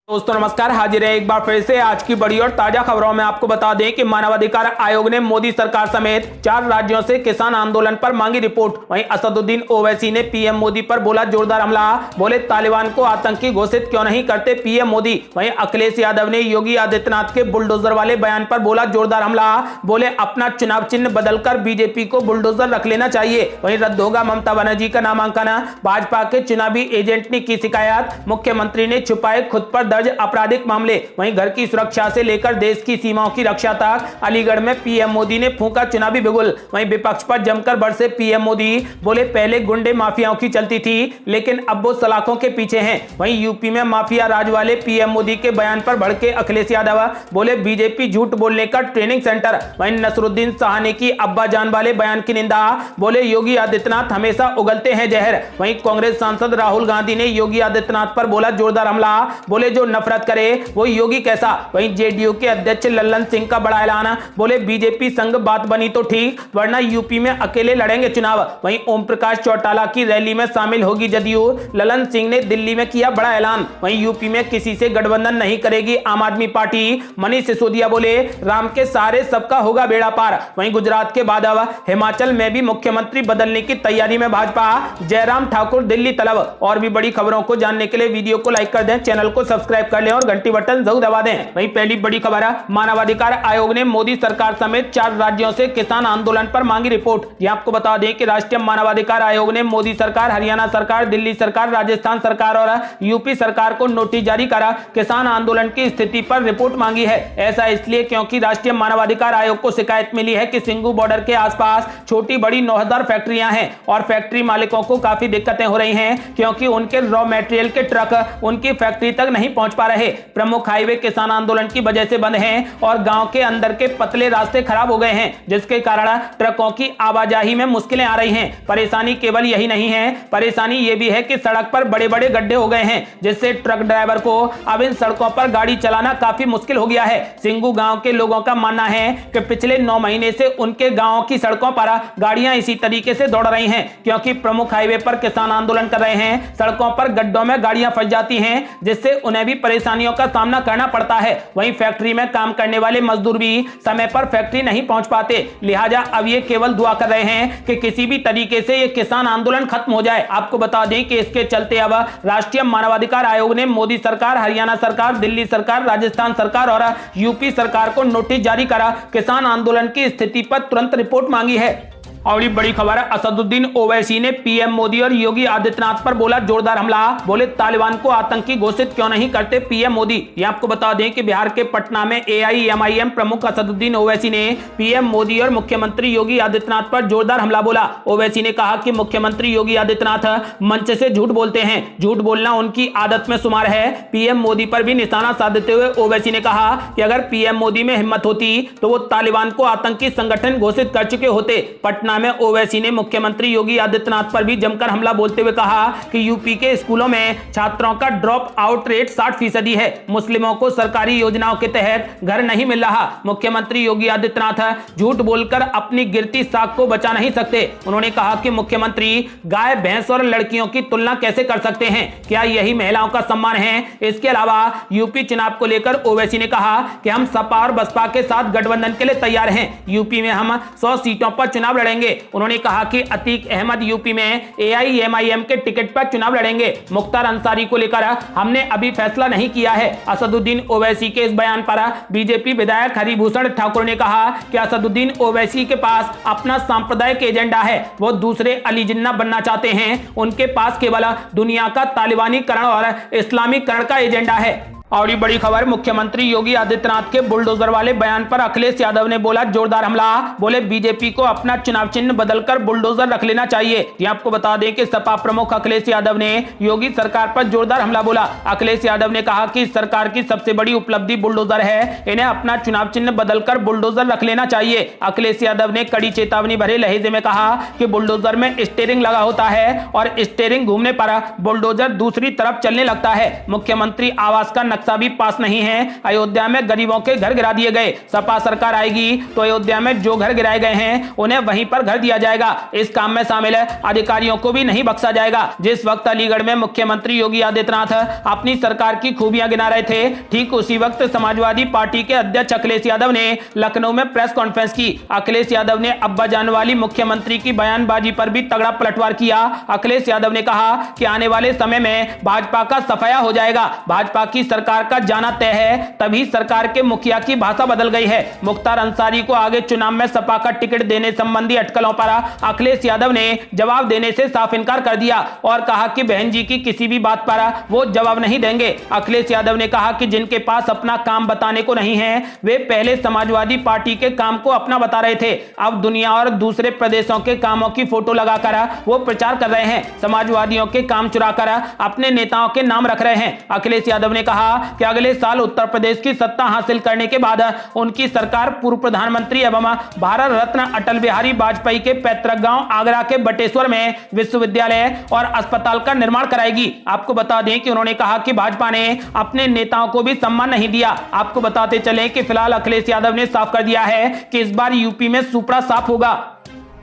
दोस्तों नमस्कार, हाजिर है एक बार फिर से आज की बड़ी और ताजा खबरों में। आपको बता दें कि मानवाधिकार आयोग ने मोदी सरकार समेत 4 राज्यों से किसान आंदोलन पर मांगी रिपोर्ट। वहीं असदुद्दीन ओवैसी ने पीएम मोदी पर बोला जोरदार हमला, बोले तालिबान को आतंकी घोषित क्यों नहीं करते पीएम मोदी। वहीं अखिलेश यादव ने योगी आदित्यनाथ के बुलडोजर वाले बयान पर बोला जोरदार हमला, बोले अपना चुनाव चिन्ह बदलकर बीजेपी को बुलडोजर रख लेना चाहिए। वहीं रद्द होगा ममता बनर्जी का नामांकन, भाजपा के चुनावी एजेंट ने की शिकायत, मुख्यमंत्री ने छुपाए खुद पर आपराधिक मामले। वहीं घर की सुरक्षा से लेकर देश की सीमाओं की रक्षा तक अलीगढ़ में पीएम मोदी ने फूंका चुनावी बिगुल। वहीं विपक्ष पर जमकर बरसे पीएम मोदी, बोले पहले गुंडे माफियाओं की चलती थी लेकिन अब वो सलाखों के पीछे हैं। वहीं यूपी में माफिया राज वाले पीएम मोदी के बयान पर भड़के अखिलेश यादव, बोले बीजेपी झूठ बोलने का ट्रेनिंग सेंटर। वहीं नसरुद्दीन साहनी की अब्बा जान वाले बयान की निंदा, बोले योगी आदित्यनाथ हमेशा उगलते हैं जहर। वहीं कांग्रेस सांसद राहुल गांधी ने योगी आदित्यनाथ पर बोला जोरदार हमला, बोले जो नफरत करे वो योगी कैसा। वहीं जेडीयू के अध्यक्ष लल्लन सिंह का बड़ा ऐलान, बोले बीजेपी संग बात बनी तो ठीक वरना यूपी में अकेले लड़ेंगे चुनाव। वहीं ओम प्रकाश चौटाला की रैली में शामिल होगी जदयू, लल्लन सिंह ने दिल्ली में किया बड़ा ऐलान। वहीं यूपी में किसी से गठबंधन नहीं करेगी आम आदमी पार्टी, मनीष सिसोदिया बोले राम के सहारे सबका होगा बेड़ा पार। वहीं गुजरात के बाद अब हिमाचल में भी मुख्यमंत्री बदलने की तैयारी में भाजपा, जयराम ठाकुर दिल्ली तलब। और भी बड़ी खबरों को जानने के लिए वीडियो को लाइक कर दें, चैनल को सब्सक्राइब कर लें और घंटी बटन जरूर दबा दें। वहीं पहली बड़ी खबर है, मानवाधिकार आयोग ने मोदी सरकार समेत 4 राज्यों से किसान आंदोलन पर मांगी रिपोर्ट। यह आपको बता दें कि राष्ट्रीय मानवाधिकार आयोग ने मोदी सरकार, हरियाणा सरकार, दिल्ली सरकार, राजस्थान सरकार और यूपी सरकार को नोटिस जारी करा किसान आंदोलन की स्थिति पर रिपोर्ट मांगी है। ऐसा इसलिए क्योंकि राष्ट्रीय मानवाधिकार आयोग को शिकायत मिली है कि सिंघू बॉर्डर के आसपास छोटी बड़ी 9000 फैक्ट्रियां हैं और फैक्ट्री मालिकों को काफी दिक्कतें हो रही हैं क्योंकि उनके रॉ मटेरियल के ट्रक उनकी फैक्ट्री तक नहीं पहुंच पा रहे। प्रमुख हाईवे किसान आंदोलन की वजह से बंद हैं और गांव के अंदर के पतले रास्ते खराब हो गए हैं जिसके कारण ट्रकों की आवाजाही में मुश्किलें आ रही हैं। परेशानी केवल यही नहीं है, परेशानी यह भी है कि सड़क पर बड़े बड़े गड्ढे हो गए हैं जिससे ट्रक ड्राइवर को अब इन सड़कों पर गाड़ी चलाना काफी मुश्किल हो गया है। सिंघू गांव के लोगों का मानना है कि पिछले 9 महीने से उनके गांव की सड़कों पर गाड़ियां इसी तरीके से दौड़ रही हैं क्योंकि प्रमुख हाईवे पर किसान आंदोलन कर रहे हैं। सड़कों पर गड्ढों में गाड़ियां फंस जाती हैं जिससे उन्हें भी परेशानियों का सामना करना पड़ता है। वहीं फैक्ट्री में काम करने वाले मजदूर भी समय पर फैक्ट्री नहीं पहुंच पाते, लिहाजा अब ये केवल दुआ कर रहे हैं कि किसी भी तरीके से ये किसान आंदोलन खत्म हो जाए। आपको बता दें कि इसके चलते अब राष्ट्रीय मानवाधिकार आयोग ने मोदी सरकार, हरियाणा सरकार, दिल्ली सरकार, राजस्थान सरकार और यूपी सरकार को नोटिस जारी करा किसान आंदोलन की स्थिति पर तुरंत रिपोर्ट मांगी है। और बड़ी खबर है, असदुद्दीन ओवैसी ने पीएम मोदी और योगी आदित्यनाथ पर बोला जोरदार हमला, बोले तालिबान को आतंकी घोषित क्यों नहीं करते पीएम मोदी। ये आपको बता दें कि बिहार के पटना में एआईएमआईएम प्रमुख असदुद्दीन ओवैसी ने पीएम मोदी और मुख्यमंत्री योगी आदित्यनाथ पर जोरदार हमला बोला। ओवैसी ने कहा कि मुख्यमंत्री योगी आदित्यनाथ मंच से झूठ बोलते हैं, झूठ बोलना उनकी आदत में शुमार है। पीएम मोदी पर भी निशाना साधते हुए ओवैसी ने कहा कि अगर पीएम मोदी में हिम्मत होती तो वो तालिबान को आतंकी संगठन घोषित कर चुके होते। पटना में ओवैसी ने मुख्यमंत्री योगी आदित्यनाथ पर भी जमकर हमला बोलते हुए कहा कि यूपी के स्कूलों में छात्रों का ड्रॉप आउट रेट 60% है, मुस्लिमों को सरकारी योजनाओं के तहत घर नहीं मिल रहा। मुख्यमंत्री योगी आदित्यनाथ झूठ बोलकर अपनी गिरती साख को बचा नहीं सकते। उन्होंने कहा कि मुख्यमंत्री गाय, भैंस और लड़कियों की तुलना कैसे कर सकते हैं, क्या यही महिलाओं का सम्मान है। इसके अलावा यूपी चुनाव को लेकर ओवैसी ने कहा कि हम सपा और बसपा के साथ गठबंधन के लिए तैयार हैं, यूपी में हम 100 सीटों पर चुनाव लड़ेंगे। उन्होंने कहा कि अतीक अहमद यूपी में एआईएमआईएम के टिकट पर चुनाव लड़ेंगे। मुख्तार अंसारी को लेकर हमने अभी फैसला नहीं किया है। असदुद्दीन ओवैसी के इस बयान पर बीजेपी विधायक हरिभूषण ठाकुर ने कहा कि असदुद्दीन ओवैसी के पास अपना सांप्रदायिक एजेंडा है, वो दूसरे अली जिन्ना बनना चाहते हैं। उनके पास केवल दुनिया का तालिबानीकरण और इस्लामीकरण का एजेंडा है। और ये बड़ी खबर, मुख्यमंत्री योगी आदित्यनाथ के बुलडोजर वाले बयान पर अखिलेश यादव ने बोला जोरदार हमला, बोले बीजेपी को अपना चुनाव चिन्ह बदलकर बुलडोजर रख लेना चाहिए। ये आपको बता दें कि सपा प्रमुख अखिलेश यादव ने योगी सरकार पर जोरदार हमला बोला। अखिलेश यादव ने कहा कि सरकार की सबसे बड़ी उपलब्धि बुलडोजर है, इन्हें अपना चुनाव चिन्ह बदलकर बुलडोजर रख लेना चाहिए। अखिलेश यादव ने कड़ी चेतावनी भरे लहजे में कहा कि बुलडोजर में स्टीयरिंग लगा होता है और स्टीयरिंग घूमने पर बुलडोजर दूसरी तरफ चलने लगता है। मुख्यमंत्री आवास का नक्शा भी पास नहीं है। अयोध्या में गरीबों के घर गिरा दिए गए। सपा सरकार आएगी तो अयोध्या में जो घर गिराए गए हैं उन्हें वहीं पर घर दिया जाएगा। इस काम में शामिल अधिकारियों को भी नहीं बख्शा जाएगा। जिस वक्त अलीगढ़ में मुख्यमंत्री योगी आदित्यनाथ अपनी सरकार की खूबियां गिना रहे थे, ठीक उसी वक्त समाजवादी पार्टी के अध्यक्ष अखिलेश यादव ने लखनऊ में प्रेस कॉन्फ्रेंस की। अखिलेश यादव ने अब्बा जान वाली मुख्यमंत्री की बयानबाजी पर भी तगड़ा पलटवार किया। अखिलेश यादव ने कहा कि आने वाले समय में भाजपा का सफाया हो जाएगा। भाजपा की सरकार का जाना तय है। तभी सरकार के मुखिया की भाषा बदल गई है। मुख्तार अंसारी को आगे चुनाव में सपा का टिकट देने संबंधी अटकलों पर अखिलेश यादव ने जवाब देने से साफ इनकार कर दिया और कहा कि बहन जी की किसी भी बात पर वो जवाब नहीं देंगे। अखिलेश यादव ने कहा कि जिनके पास अपना काम बताने को नहीं है वे पहले समाजवादी पार्टी के काम को अपना बता रहे थे। अब दुनिया और दूसरे प्रदेशों के कामों की फोटो लगाकर वो प्रचार कर रहे हैं। समाजवादियों के काम चुराकर अपने नेताओं के नाम रख रहे हैं। अखिलेश यादव ने कहा कि अगले साल उत्तर प्रदेश की सत्ता हासिल करने के बाद उनकी सरकार पूर्व प्रधानमंत्री एवं भारत रत्न अटल बिहारी वाजपेयी के पैतृक गांव आगरा के बटेश्वर में विश्वविद्यालय और अस्पताल का निर्माण कराएगी। आपको बता दें कि उन्होंने कहा कि भाजपा ने अपने नेताओं को भी सम्मान नहीं दिया। आपको बताते चलें कि फिलहाल अखिलेश यादव ने साफ कर दिया है कि इस बार यूपी में सुपड़ा साफ होगा।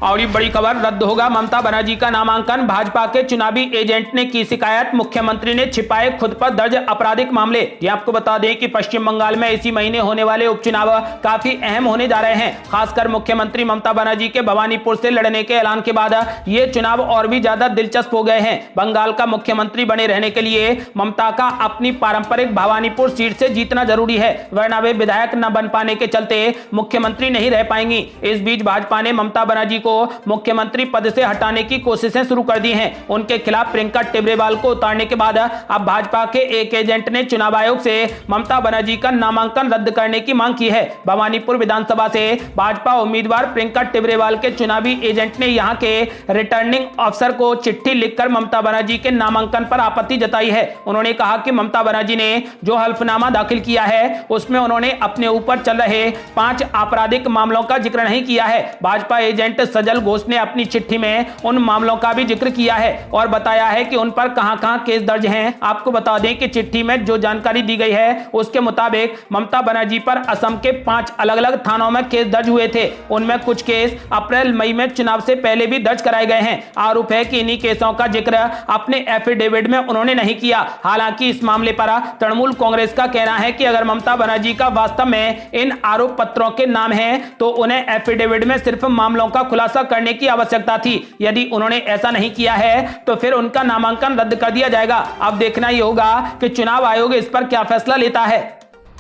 और ये बड़ी खबर, रद्द होगा ममता बनर्जी का नामांकन। भाजपा के चुनावी एजेंट ने की शिकायत, मुख्यमंत्री ने छिपाए खुद पर दर्ज आपराधिक मामले। ये आपको बता दें कि पश्चिम बंगाल में इसी महीने होने वाले उपचुनाव काफी अहम होने जा रहे हैं। खासकर मुख्यमंत्री ममता बनर्जी के भवानीपुर से लड़ने के ऐलान के बाद ये चुनाव और भी ज्यादा दिलचस्प हो गए हैं। बंगाल का मुख्यमंत्री बने रहने के लिए ममता का अपनी पारंपरिक भवानीपुर सीट से जीतना जरूरी है, वरना वे विधायक न बन पाने के चलते मुख्यमंत्री नहीं रह पाएंगी। इस बीच भाजपा ने ममता बनर्जी को मुख्यमंत्री पद से हटाने की कोशिशें शुरू कर दी हैं। उनके खिलाफ प्रियंका टिब्रेवाल को उतारने के बाद अब भाजपा के एक एजेंट ने चुनाव आयोग से ममता बनर्जी का नामांकन रद्द करने की मांग की है। भवानीपुर विधानसभा से भाजपा उम्मीदवार प्रियंका टिब्रेवाल के चुनावी एजेंट ने यहां के रिटर्निंग अफसर को चिट्ठी लिखकर ममता बनर्जी के नामांकन पर आपत्ति जताई है। उन्होंने कहा कि ममता बनर्जी ने जो हल्फनामा दाखिल किया है उसमें उन्होंने अपने ऊपर चल रहे 5 आपराधिक मामलों का जिक्र नहीं किया है। भाजपा एजेंट सजल घोष ने अपनी चिट्ठी में उन मामलों का भी जिक्र किया है और बताया है कि उन पर कहां-कहां केस दर्ज हैं। आपको बता दें कि चिट्ठी में जो जानकारी दी गई है उसके मुताबिक ममता बनर्जी पर असम के 5 अलग-अलग थानों में केस दर्ज हुए थे। उनमें कुछ केस अप्रैल मई में चुनाव से पहले भी दर्ज कराए गए हैं। आरोप है कि इन्हीं केसों का जिक्र अपने एफिडेविट में उन्होंने नहीं किया। हालांकि इस मामले पर तृणमूल कांग्रेस का कहना है कि अगर ममता बनर्जी का वास्तव में इन आरोप पत्रों के नाम है तो उन्हें एफिडेविट में सिर्फ मामलों का खुलासा करने की आवश्यकता थी। यदि उन्होंने ऐसा नहीं किया है तो फिर उनका नामांकन रद्द कर दिया जाएगा। अब देखना ही होगा कि चुनाव आयोग इस पर क्या फैसला लेता है।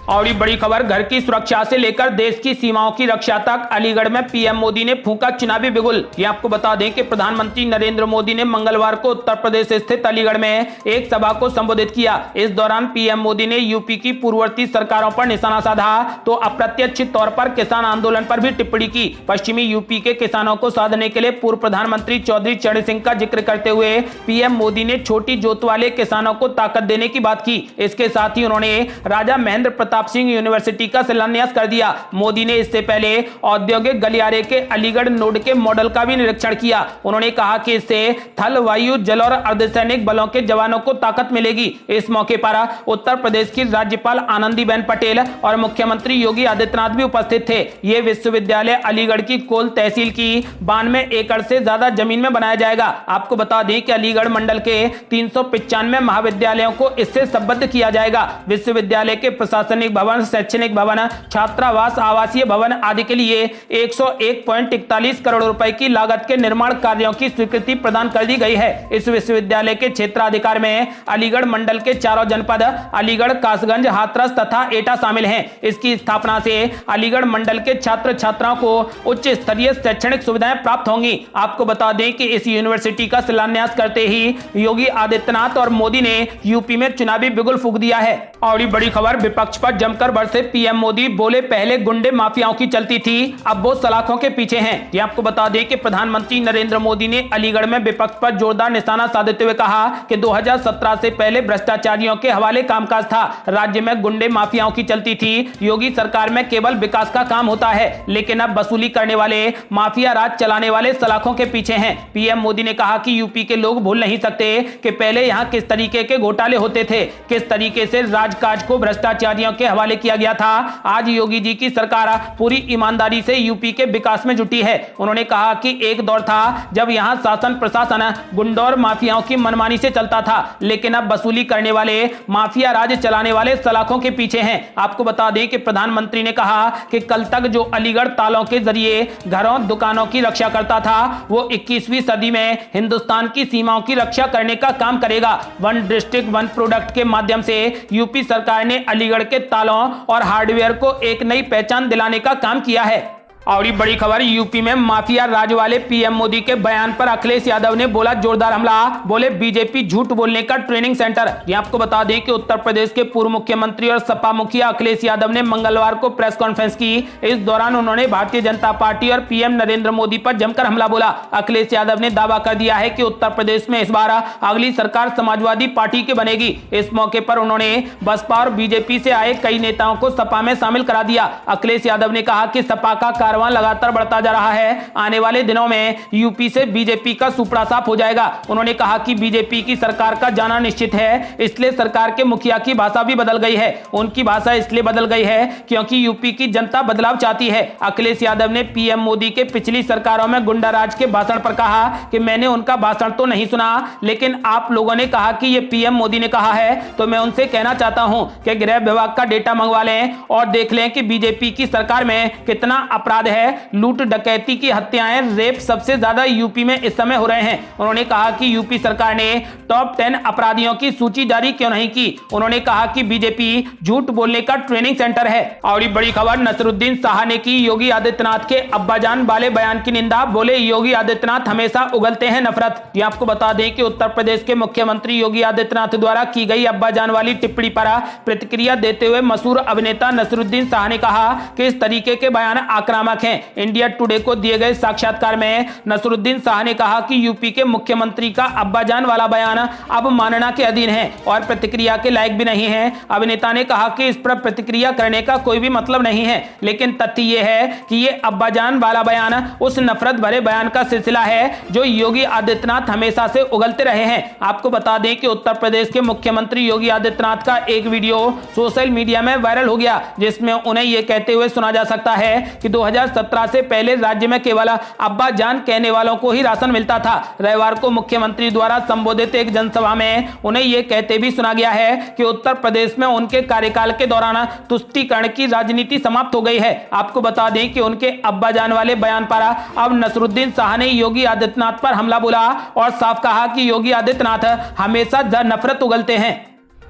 और ये बड़ी खबर, घर की सुरक्षा से लेकर देश की सीमाओं की रक्षा तक अलीगढ़ में पीएम मोदी ने फूंका चुनावी बिगुल। ये आपको बता दें कि प्रधानमंत्री नरेंद्र मोदी ने मंगलवार को उत्तर प्रदेश स्थित अलीगढ़ में एक सभा को संबोधित किया। इस दौरान पीएम मोदी ने यूपी की पूर्ववर्ती सरकारों पर निशाना साधा तो अप्रत्यक्ष तौर पर किसान आंदोलन पर भी टिप्पणी की। पश्चिमी यूपी के किसानों को साधने के लिए पूर्व प्रधानमंत्री चौधरी चरण सिंह का जिक्र करते हुए पीएम मोदी ने छोटी जोत वाले किसानों को ताकत देने की बात की। इसके साथ ही उन्होंने राजा महेंद्र प्रताप सिंह यूनिवर्सिटी का शिलान्यास कर दिया। मोदी ने इससे पहले औद्योगिक गलियारे के अलीगढ़ नोड के मॉडल का भी निरीक्षण किया। उन्होंने कहा कि इससे थल, वायु, जल और अर्धसैनिक बलों के जवानों को ताकत मिलेगी। इस मौके पर उत्तर प्रदेश की राज्यपाल आनंदीबेन पटेल और मुख्यमंत्री योगी आदित्यनाथ भी उपस्थित थे। यह विश्वविद्यालय अलीगढ़ की कोल तहसील की 92 एकड़ से ज्यादा जमीन में बनाया जाएगा। आपको बता दें कि अलीगढ़ मंडल के 395 महाविद्यालयों को इससे संबद्ध किया जाएगा। विश्वविद्यालय के प्रशासनिक भवन, शैक्षणिक भवन, छात्रावास, आवासीय भवन आदि के लिए 101.41 करोड़ रुपए की लागत के निर्माण कार्यों की स्वीकृति प्रदान कर दी गई है। इस विश्वविद्यालय के क्षेत्राधिकार में अलीगढ़ मंडल के चारों जनपद अलीगढ़, कासगंज, हाथरस तथा एटा शामिल हैं। इसकी स्थापना से अलीगढ़ मंडल के छात्र छात्राओं को उच्च स्तरीय शैक्षणिक सुविधाएं प्राप्त होंगी। आपको बता दें कि इस यूनिवर्सिटी का शिलान्यास करते ही योगी आदित्यनाथ और मोदी ने यूपी में चुनावी बिगुल फूंक दिया है। और ये बड़ी खबर, विपक्ष पर पर जमकर बरसे पीएम मोदी, बोले पहले गुंडे माफियाओं की चलती थी, अब वो सलाखों के पीछे हैं। ये आपको बता दें कि प्रधानमंत्री नरेंद्र मोदी ने अलीगढ़ में विपक्ष पर जोरदार निशाना साधते हुए कहा कि 2017 से पहले भ्रष्टाचारियों के हवाले कामकाज था, राज्य में गुंडे माफियाओं की चलती थी। योगी सरकार में केवल विकास का काम होता है, लेकिन अब वसूली करने वाले माफिया राज चलाने वाले सलाखों के पीछे हैं। पीएम मोदी ने कहा कि यूपी के लोग भूल नहीं सकते कि पहले यहां किस तरीके के घोटाले होते थे, किस तरीके से राजकाज को भ्रष्टाचारियों के हवाले किया गया था। आज योगी जी की सरकार पूरी ईमानदारी से यूपी के विकास में जुटी है। उन्होंने कहा कि एक दौर था जब यहां शासन प्रशासन गुंडों और माफियाओं की मनमानी से चलता था, लेकिन अब वसूली करने वाले माफिया राज चलाने वाले सलाखों के पीछे हैं। आपको बता दें कि प्रधानमंत्री ने कहा कि कल तक जो अलीगढ़ तालों के जरिए घरों दुकानों की रक्षा करता था, वो 21वीं सदी में हिंदुस्तान की सीमाओं की रक्षा करने का काम करेगा। वन डिस्ट्रिक्ट वन प्रोडक्ट के माध्यम से यूपी सरकार ने अलीगढ़ के तालों और हार्डवेयर को एक नई पहचान दिलाने का काम किया है। और ये बड़ी खबर, यूपी में माफिया राज वाले पीएम मोदी के बयान पर अखिलेश यादव ने बोला जोरदार हमला, बोले बीजेपी झूठ बोलने का ट्रेनिंग सेंटर। ये आपको बता दें कि उत्तर प्रदेश के पूर्व मुख्यमंत्री और सपा मुखिया अखिलेश यादव ने मंगलवार को प्रेस कॉन्फ्रेंस की। इस दौरान उन्होंने भारतीय जनता पार्टी और पीएम नरेंद्र मोदी पर जमकर हमला बोला। अखिलेश यादव ने दावा कर दिया है कि उत्तर प्रदेश में इस बार अगली सरकार समाजवादी पार्टी की बनेगी। इस मौके पर उन्होंने बसपा और बीजेपी से आए कई नेताओं को सपा में शामिल करा दिया। अखिलेश यादव ने कहा कि सपा का लगातार बढ़ता जा रहा है, आने वाले दिनों में यूपी से बीजेपी का सुपड़ा साफ हो जाएगा। उन्होंने कहा कि बीजेपी की सरकार का जाना निश्चित है, इसलिए सरकार के मुखिया की भाषा भी बदल गई है। उनकी भाषा इसलिए बदल गई है क्योंकि यूपी की जनता बदलाव चाहती है। अखिलेश यादव ने पीएम मोदी के पिछली सरकारों में गुंडाराज के भाषण पर कहा कि मैंने उनका भाषण तो नहीं सुना, लेकिन आप लोगों ने कहा कि यह पीएम मोदी ने कहा है, तो मैं उनसे कहना चाहता हूं कि गृह विभाग का डेटा मंगवा लें और देख लें कि बीजेपी की सरकार में कितना अपराध है। लूट डकैती की हत्याएं, रेप सबसे ज्यादा यूपी में इस समय हो रहे हैं। उन्होंने कहा कि यूपी सरकार ने टॉप 10 अपराधियों की सूची जारी क्यों नहीं की। उन्होंने कहा कि बीजेपी झूठ बोलने का ट्रेनिंग सेंटर है। और ये बड़ी खबर, नसरुद्दीन शाह ने की योगी आदित्यनाथ के अब्बाजान वाले बयान की निंदा, बोले योगी आदित्यनाथ हमेशा उगलते हैं नफरत। ये आपको बता दें कि उत्तर प्रदेश के मुख्यमंत्री योगी आदित्यनाथ द्वारा की गई अब्बाजान वाली टिप्पणी पर प्रतिक्रिया देते हुए मशहूर अभिनेता नसरुद्दीन शाह ने कहा कि इस तरीके के बयान आक्रामक हैं। इंडिया टुडे को दिए गए साक्षात्कार में नसरुद्दीन शाह ने कहा कि यूपी के मुख्यमंत्री का अब्बाजान वाला बयान अब मानना के अधीन है और प्रतिक्रिया के लायक भी नहीं है। अभिनेता ने कहा कि इस पर प्रतिक्रिया करने का कोई भी मतलब नहीं है, लेकिन तथ्य यह है कि यह अब्बाजान वाला बयान उस नफरत भरे बयान का सिलसिला है जो योगी आदित्यनाथ हमेशा से उगलते रहे हैं। आपको बता दें कि उत्तर प्रदेश के मुख्यमंत्री योगी आदित्यनाथ का एक वीडियो सोशल मीडिया में वायरल हो गया, जिसमें उन्हें यह कहते हुए सुना जा सकता है कि 2017 से पहले राज्य में केवल अब्बा जान कहने वालों को ही राशन मिलता था। रविवार को मुख्यमंत्री द्वारा संबोधित एक जनसभा में उन्हें यह कहते भी सुना गया है कि उत्तर प्रदेश में उनके कार्यकाल के दौरान तुष्टीकरण की राजनीति समाप्त हो गई है। आपको बता दें कि उनके अब्बा जान वाले बयान पर अब नसरुद्दीन शाह ने योगी आदित्यनाथ पर हमला बोला और साफ कहा कि योगी आदित्यनाथ हमेशा नफरत उगलते हैं।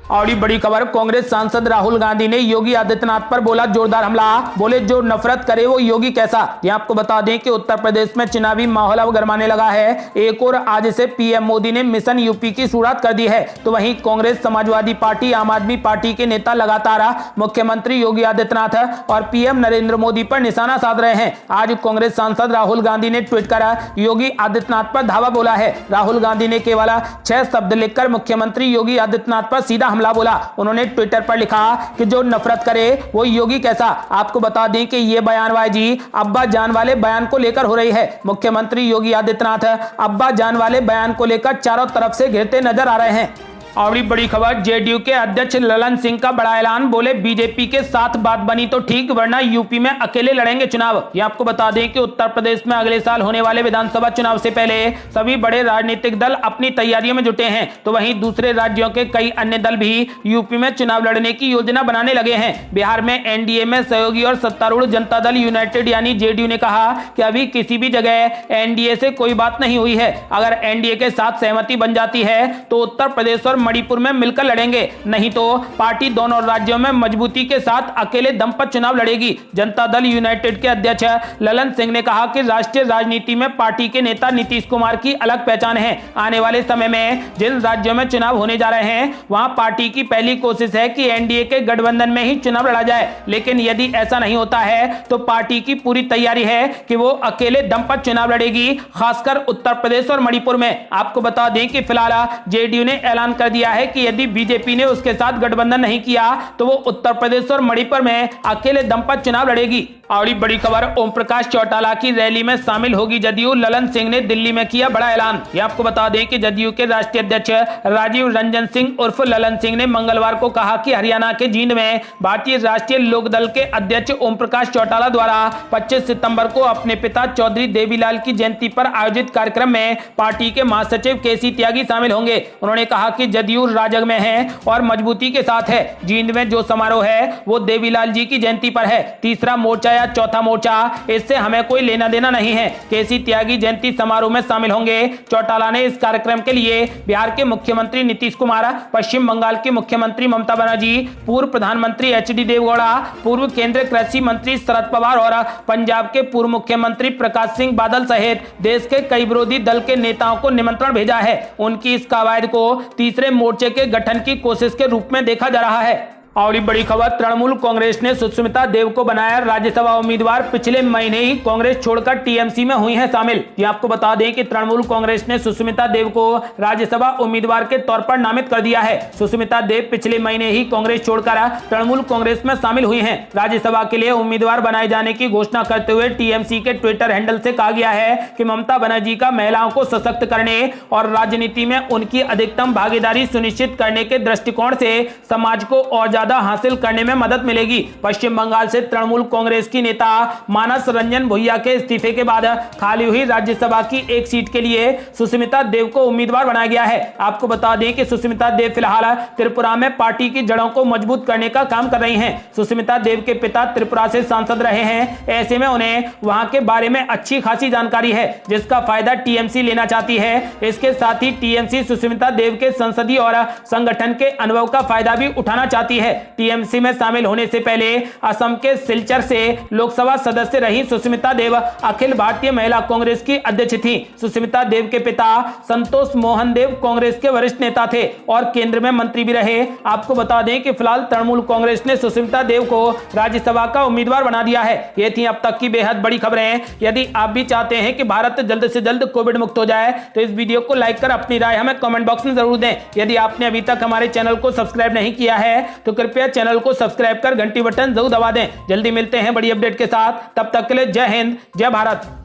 और ये बड़ी खबर, कांग्रेस सांसद राहुल गांधी ने योगी आदित्यनाथ पर बोला जोरदार हमला, बोले जो नफरत करे वो योगी कैसा। ये आपको बता दें कि उत्तर प्रदेश में चुनावी माहौल अब गरमाने लगा है। एक और आज से पीएम मोदी ने मिशन यूपी की शुरुआत कर दी है, तो वहीं कांग्रेस, समाजवादी पार्टी, आम आदमी पार्टी के नेता लगातार मुख्यमंत्री योगी आदित्यनाथ और पीएम नरेंद्र मोदी पर निशाना साध रहे हैं। आज कांग्रेस सांसद राहुल गांधी ने ट्वीट कर योगी आदित्यनाथ पर धावा बोला है। राहुल गांधी ने केवल 6 शब्द लिखकर मुख्यमंत्री योगी आदित्यनाथ पर सीधा हमला बोला। उन्होंने ट्विटर पर लिखा कि जो नफरत करे वो योगी कैसा। आपको बता दें कि ये बयानबाजी अब्बा जान वाले बयान को लेकर हो रही है। मुख्यमंत्री योगी आदित्यनाथ अब्बा जान वाले बयान को लेकर चारों तरफ से घिरते नजर आ रहे हैं। और बड़ी खबर, जेडीयू के अध्यक्ष ललन सिंह का बड़ा ऐलान, बोले बीजेपी के साथ बात बनी तो ठीक, वरना यूपी में अकेले लड़ेंगे चुनाव। ये आपको बता दें कि उत्तर प्रदेश में अगले साल होने वाले विधानसभा चुनाव से पहले सभी बड़े राजनीतिक दल अपनी तैयारियों में जुटे हैं, तो वहीं दूसरे राज्यों के कई अन्य दल भी यूपी में चुनाव लड़ने की योजना बनाने लगे हैं। बिहार में एनडीए में सहयोगी और सत्तारूढ़ जनता दल यूनाइटेड यानी जेडीयू ने कहा कि अभी किसी भी जगह एनडीए से कोई बात नहीं हुई है। अगर एनडीए के साथ सहमति बन जाती है तो उत्तर प्रदेश और मणिपुर में मिलकर लड़ेंगे, नहीं तो पार्टी दोनों राज्यों में मजबूती के साथ अकेले दम पर चुनाव लड़ेगी। जनता दल यूनाइटेड के अध्यक्ष ललन सिंह ने कहा कि राष्ट्रीय राजनीति में पार्टी के नेता नीतीश कुमार की अलग पहचान है। आने वाले समय में जिन राज्यों में चुनाव होने जा रहे हैं वहां पार्टी की पहली कोशिश है कि एनडीए के गठबंधन में ही चुनाव लड़ा जाए, लेकिन यदि ऐसा नहीं होता है तो पार्टी की पूरी तैयारी है कि वो अकेले दम पर चुनाव लड़ेगी, खासकर उत्तर प्रदेश और मणिपुर में। आपको बता दें कि फिलहाल जेडीयू ने ऐलान कर दिया है कि यदि बीजेपी ने उसके साथ गठबंधन नहीं किया तो वो उत्तर प्रदेश और मणिपुर में अकेले दम पर चुनाव लड़ेगी। और बड़ी खबर, ओम प्रकाश चौटाला की रैली में शामिल होगी जदयू। ललन सिंह ने दिल्ली में किया बड़ा ऐलान। ये आपको बता दें कि जदयू के राष्ट्रीय अध्यक्ष राजीव रंजन सिंह उर्फ ललन सिंह ने मंगलवार को कहा कि हरियाणा के जींद में भारतीय राष्ट्रीय लोकदल के अध्यक्ष ओम प्रकाश चौटाला द्वारा 25 सितंबर को अपने पिता चौधरी देवीलाल की जयंती पर आयोजित कार्यक्रम में पार्टी के महासचिव केसी त्यागी शामिल होंगे। उन्होंने कहा कि जदयू राजग में है और मजबूती के साथ है। जींद में जो समारोह है वो देवीलाल जी की जयंती पर है। तीसरा मोर्चा या चौथा मोर्चा, इससे हमें कोई लेना देना नहीं है। केसी त्यागी जयंती समारोह में शामिल होंगे। चौटाला ने इस कार्यक्रम के लिए बिहार के मुख्यमंत्री नीतीश कुमार, पश्चिम बंगाल की मुख्यमंत्री ममता बनर्जी, पूर्व प्रधानमंत्री एचडी देवगौड़ा, पूर्व केंद्रीय कृषि मंत्री शरद पवार और पंजाब के पूर्व मुख्यमंत्री प्रकाश सिंह बादल सहित देश के कई विरोधी दल के नेताओं को निमंत्रण भेजा है। उनकी इस कवायद को तीसरे मोर्चे के गठन की कोशिश के रूप में देखा जा रहा है। और बड़ी खबर, तृणमूल कांग्रेस ने सुष्मिता देव को बनाया राज्यसभा उम्मीदवार। पिछले महीने ही कांग्रेस छोड़कर टीएमसी में हुई हैं शामिल। ये आपको बता दें कि तृणमूल कांग्रेस ने सुष्मिता देव को राज्यसभा उम्मीदवार के तौर पर नामित कर दिया है। सुष्मिता देव पिछले महीने ही कांग्रेस छोड़कर तृणमूल कांग्रेस में शामिल हुई हैं। राज्यसभा के लिए उम्मीदवार बनाए जाने की घोषणा करते हुए टीएमसी के ट्विटर हैंडल से कहा गया है कि ममता बनर्जी का महिलाओं को सशक्त करने और राजनीति में उनकी अधिकतम भागीदारी सुनिश्चित करने के दृष्टिकोण से समाज को और हासिल करने में मदद मिलेगी। पश्चिम बंगाल से तृणमूल कांग्रेस की नेता मानस रंजन भुइया के इस्तीफे के बाद खाली हुई राज्यसभा की एक सीट के लिए सुष्मिता देव को उम्मीदवार बनाया गया है। आपको बता दें कि सुष्मिता देव फिलहाल त्रिपुरा में पार्टी की जड़ों को मजबूत करने का काम कर रही हैं। सुष्मिता देव के पिता त्रिपुरा से सांसद रहे हैं, ऐसे में उन्हें वहां के बारे में अच्छी खासी जानकारी है, जिसका फायदा टीएमसी लेना चाहती है। इसके साथ ही टीएमसी सुष्मिता देव के संसदीय और संगठन के अनुभव का फायदा भी उठाना चाहती है। टीएमसी में शामिल होने से पहले असम के सिलचर से लोकसभा सदस्य रही सुष्मिता देव अखिल भारतीय महिला कांग्रेस की अध्यक्ष थी। सुष्मिता देव के पिता संतोष मोहन देव कांग्रेस के वरिष्ठ नेता थे और केंद्र में मंत्री भी रहे। आपको बता दें कि फिलहाल तृणमूल कांग्रेस ने सुष्मिता देव को राज्यसभा का उम्मीदवार बना दिया है। ये थी अब तक की बेहद बड़ी खबरें। यदि आप भी चाहते हैं कि भारत जल्द से जल्द कोविड मुक्त हो जाए तो इस वीडियो को लाइक कर अपनी राय हमें कमेंट बॉक्स में जरूर दें। यदि आपने अभी तक हमारे चैनल को सब्सक्राइब नहीं किया है तो कृपया चैनल को सब्सक्राइब कर घंटी बटन जरूर दबा दें। जल्दी मिलते हैं बड़ी अपडेट के साथ, तब तक के लिए जय हिंद, जय भारत।